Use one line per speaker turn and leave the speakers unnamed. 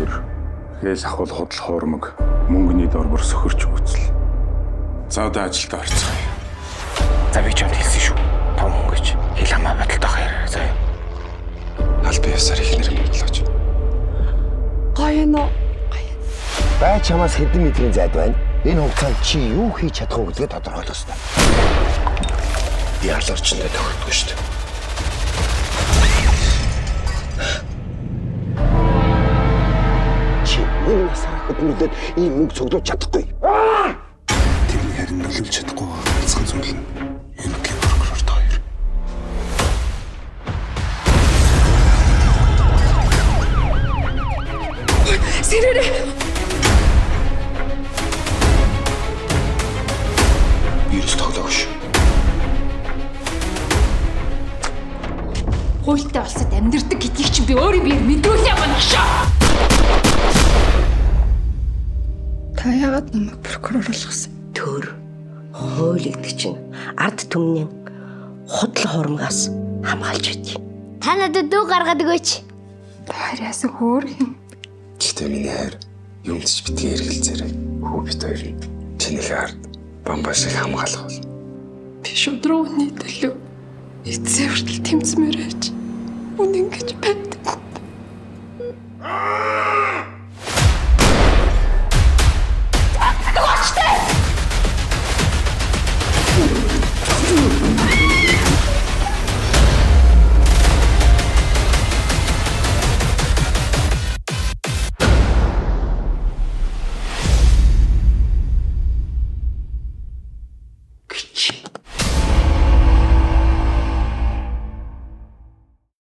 төр. Хээс ахвал худал хуурмаг мөнгөний дор бүр сөхөрч үцэл. За одоо ажилд орцгоё.
За би ч юмд хэлсэн шүү. Том хүн гэж хэл хамаа бодолтой хайр заяа.
Аль би ясаар их нэр мөнгөлөөч.
Гоё нөө.
Бай чамаас хэдэн метрийн зайд байна? Энэ хугацаанд чи юу хийж чадах вэ гэдгээ тодорхойлох ёстой.
Би алуурчтай тохирдгүй шүү дээ.
Чи энэ насаараа хөдөлмөрлөд ийм мөнгө цуглуулж чадахгүй.
Тэрний харин нөлөөлж чадахгүй ганцхан зүйл нь энэ прокурор хоёр.
Сэрэрэ.
Вирус тоглоош.
Хуйлтай улсад амьдэрдэг гэдгийг чинь би өөрийн биеэр мэдрүүлээ банагшаа. Та яагаад намайг прокурор болгосон?
Төр хууль гэдэг чинь ард түмний худал хуурмагаас хамгаалж байдгийг.
Та надад дүү гаргадаг өч.
Харьяас хөөр юм.
Гэхдээ миний хайр юмд ч битгий эргэлзээрэй. Хүү бит хоёр нь чиний ард бамбаа шиг хамгаалах бол.
Би шудрууны төлөө эцсийн хүртэл тэмцмээр байж. Үн ингэж байдаг.